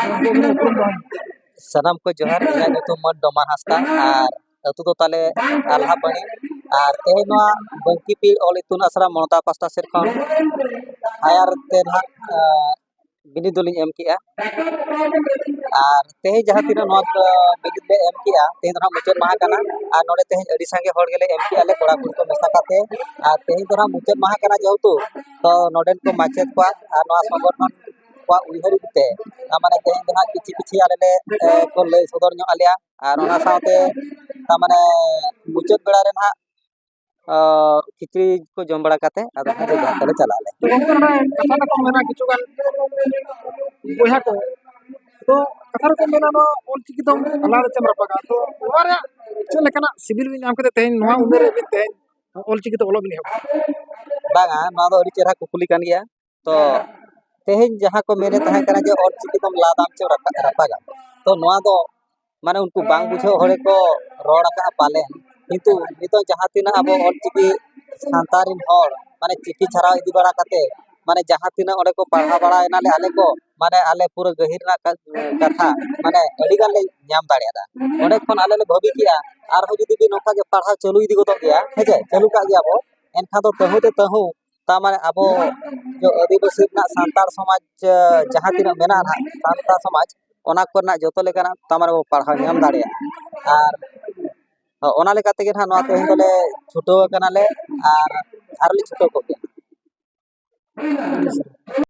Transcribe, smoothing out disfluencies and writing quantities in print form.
ᱜᱚᱝᱠᱮ ᱟᱵᱤᱱᱟᱜ ᱩᱯᱨᱩᱢ ᱫᱚ? ᱥᱟᱱᱟᱢ ᱠᱚ ᱡᱚᱦᱟᱨ ᱤᱧᱟᱹᱜ ᱧᱩᱛᱩᱢ ᱢᱚᱱ ᱰᱚᱢᱟᱱ ᱦᱟᱸᱥᱫᱟ ᱟᱨ ᱟᱹᱛᱩ ᱫᱚ ᱛᱟᱞᱮ ᱟᱞᱦᱟᱯᱟᱹᱲᱤ ᱟᱨ ᱛᱮᱦᱮᱧ ᱱᱚᱣᱟ ᱵᱟᱝᱠᱤᱯᱤ ᱚᱞ ᱤᱛᱩᱱ ᱟᱥᱲᱟ ᱢᱚᱬᱫᱟ ᱯᱟᱥᱴᱟ ᱥᱮᱫ ᱠᱷᱚᱱ ᱦᱟᱭᱟᱨ ᱛᱮ ᱱᱟᱦᱟᱜ ᱵᱤᱱᱤᱰ ᱫᱚᱞᱤᱧ ᱮᱢ ᱠᱮᱜᱼᱟ ᱟᱨ ᱛᱮᱦᱮᱧ ᱡᱟᱦᱟᱸ ᱛᱤᱱᱟᱹᱜ ᱱᱚᱣᱟ ᱵᱤᱱᱤᱰ ᱞᱮ ᱮᱢ ᱠᱮᱜᱼᱟ ᱛᱮᱦᱮᱧ ᱫᱚ ᱱᱟᱦᱟᱜ ᱢᱩᱪᱟᱹᱫ ᱢᱟᱦᱟ ᱠᱟᱱᱟ ᱟᱨ ᱱᱚᱰᱮ ᱛᱮᱦᱮᱧ ᱟᱹᱰᱤ ᱥᱟᱸᱜᱮ ᱦᱚᱲ ᱜᱮᱞᱮ ᱮᱢ ᱠᱮᱜᱼᱟ ᱞᱮ ᱠᱚᱲᱟ ᱠᱩᱲᱤ ᱠᱚ ᱢᱮᱥᱟ ᱠᱟᱛᱮ ᱟᱨ ᱛᱮᱦᱮᱧ ᱫᱚ ᱱᱟᱦᱟᱜ ᱢᱩᱪᱟᱹᱫ ᱢᱟᱦᱟ ᱠᱟᱱᱟ ᱡᱮᱦᱮᱛᱩ ᱛᱚ ᱱᱚᱰᱮᱱ ᱠᱚ ᱢᱟᱪᱮᱫ ᱠᱚᱣᱟ ᱟᱨ ᱱᱚᱣᱟ ᱥᱚᱝᱜᱚᱴᱷᱚᱱ ᱠᱚᱣᱟᱜ ᱩᱭᱦᱟᱹᱨ ᱤᱫᱤᱛᱮ ᱛᱟᱨᱢᱟᱱᱮ ᱛᱮᱦᱮᱧ ᱫᱚ ᱱᱟᱦᱟᱜ ᱠᱤᱪᱷᱤ ᱟᱞᱮ ᱞᱮ ᱠᱚ ᱞᱟᱹᱭ ᱥᱚᱫᱚᱨ ᱧᱚᱜ ᱟᱞᱮᱭᱟ ᱟᱨ ᱚᱱᱟ ᱥᱟᱶᱛᱮ ᱛᱟᱨᱢᱟᱱᱮ ᱢᱩᱪᱟᱹᱫ ᱵᱮᱲᱟ ᱨᱮ ᱱᱟᱦᱟᱜ ᱠᱷᱤᱪᱲᱤ ᱠᱚ ᱡᱚᱢ ᱵᱟᱲᱟ ᱠᱟᱛᱮ ᱟᱫᱚ ᱡᱮ ᱡᱟᱨ ᱛᱮᱞᱮ ᱪᱟᱞᱟᱜ ᱟᱞᱮ। ᱛᱚ ᱜᱚᱝᱠᱮ ᱱᱚᱰᱮ ᱠᱟᱛᱷᱟ ᱨᱮᱠᱚ ᱢᱮᱱᱟ ᱠᱤᱪᱷᱩᱜᱟᱱ ᱵᱚᱭᱦᱟ ᱠᱚ ᱛᱚ ᱠᱟᱛᱷᱟ ᱨᱮᱠᱚ ᱢᱮᱱᱟ ᱱᱚᱣᱟ ᱚᱞᱪᱤᱠᱤ ᱫᱚ ᱟᱞᱟᱫᱟ ᱪᱮᱢ ᱨᱟᱯᱟᱜᱟ ᱛᱚ ᱱᱚᱣᱟ ᱨᱮᱭᱟᱜ ᱪᱮᱫ ᱞᱮᱠᱟᱱᱟᱜ ᱥᱤᱵᱤᱞ ᱵᱤᱱ ᱧᱟᱢ ᱠᱮᱫᱟ ᱛᱮᱦᱮᱧ ᱱᱚᱣᱟ ᱩᱢᱮᱨ ᱨᱮ ᱛᱮᱦᱮᱧ ᱚᱞᱪᱤᱠᱤ ᱛᱮ ᱚᱞᱚᱜ ᱵᱤᱱ ᱮᱦᱚᱵ ᱵᱟᱝᱟ ᱱᱚᱣᱟ ᱫᱚ ᱟᱹᱰᱤ ᱪᱮᱦᱨᱟ ᱠᱩᱠᱞᱤ ᱠᱟᱱ ᱜᱮᱭᱟ ᱛᱚ ᱛᱮᱦᱮᱧ ᱡᱟᱦᱟᱸ ᱠᱚ ᱢᱮᱱᱮᱫ ᱛᱟᱦᱮᱸ ᱠᱟᱱᱟ ᱡᱮ ᱚᱞᱪᱤᱠᱤ ᱫᱚᱢ ᱞᱟᱫᱟᱢ ᱪᱮ ᱨᱟᱯᱟᱜᱟ ᱛᱚ ᱱᱚᱣᱟ ᱫᱚ ᱢᱟᱱᱮ ᱩᱱᱠᱩ ᱵᱟᱝ ᱵᱩᱡᱷᱟᱹᱣ ᱦᱚᱲ ᱠᱚ ᱨᱚᱲ ᱟᱠᱟᱜᱼᱟ ᱯᱟᱞᱮᱱ ᱠᱤᱱᱛᱩ ᱱᱤᱛᱚᱜ ᱡᱟᱦᱟᱸ ᱛᱤᱱᱟᱹᱜ ᱟᱵᱚ ᱚᱞᱪᱤᱠᱤ ᱥᱟᱱᱛᱟᱲ ᱨᱮᱱ ᱦᱚᱲ ᱢᱟᱱᱮ ᱪᱤᱠᱤ ᱪᱷᱟᱨᱟᱣ ᱤᱫᱤ ᱵᱟᱲᱟ ᱠᱟᱛᱮ ᱢᱟᱱᱮ ᱡᱟᱦᱟᱸ ᱛᱤᱱᱟᱹᱜ ᱚᱸᱰᱮ ᱠᱚ ᱯᱟᱲᱦᱟᱣ ᱵᱟᱲᱟᱭᱮᱱᱟᱞᱮ ᱟᱞᱮ ᱠᱚ ᱢᱟᱱᱮ ᱟᱞᱮ ᱯᱩᱨᱟᱹ ᱜᱟᱹᱦᱤᱨ ᱨᱮᱱᱟᱜ ᱠᱟᱛᱷᱟ ᱢᱟᱱᱮ ᱟᱹᱰᱤ ᱜᱟᱱ ᱞᱮ ᱧᱟᱢ ᱫᱟᱲᱮᱭᱟᱫᱟ ᱚᱸᱰᱮ ᱠᱷᱚᱱ ᱟᱞᱮ ᱞᱮ ᱵᱷᱟᱹᱵᱤ ᱠᱮᱜᱼᱟ ᱟᱨᱦᱚᱸ ᱡᱩᱫᱤ ᱱᱚᱝᱠᱟ ᱜᱮ ᱯᱟᱲᱦᱟᱣ ᱪᱟᱹᱞᱩ ᱤᱫᱤ ᱜᱚᱫᱚᱜ ᱜᱮᱭᱟ ᱦᱮᱸᱥᱮ ᱪᱟᱹᱞᱩ ᱠᱟᱜ ᱜᱮᱭᱟ ᱵᱚ ᱮᱱᱠᱷᱟᱱ ᱫᱚ ᱛᱟᱹᱦᱩ ᱛᱟᱨᱢᱟᱱᱮ ᱟᱵᱚ ᱟᱹᱫᱤᱵᱟᱹᱥᱤ ᱨᱮᱱᱟᱜ ᱥᱟᱱᱛᱟᱲ ᱥᱚᱢᱟᱡᱽ ᱡᱟᱦᱟᱸ ᱛᱤᱱᱟᱹᱜ ᱢᱮᱱᱟᱜᱼᱟ ᱱᱟᱦᱟᱜ ᱥᱟᱱᱛᱟᱲ ᱥᱚᱢᱟᱡᱽ ᱚᱱᱟ ᱠᱚᱨᱮᱱᱟᱜ ᱡᱚᱛᱚ ᱞᱮᱠᱟᱱᱟᱜ ᱛᱟᱨᱢᱟᱱᱮ ᱵᱚ ᱯᱟᱲᱦᱟᱣ ᱧᱟᱢ ᱫᱟᱲᱮᱭᱟᱜᱼᱟ ᱟᱨ ᱚᱱᱟ ᱞᱮᱠᱟ ᱛᱮᱜᱮ ᱱᱟᱦᱟᱜ ᱱᱚᱣᱟ ᱛᱮᱦᱮᱧ ᱫᱚᱞᱮ ᱪᱷᱩᱴᱟᱹᱣ ᱟᱠᱟᱱᱟᱞᱮ ᱟᱨ ᱟᱨᱞᱮ ᱪᱷᱩᱴᱟᱹᱣ ᱠᱚᱜ ᱜᱮᱭᱟ।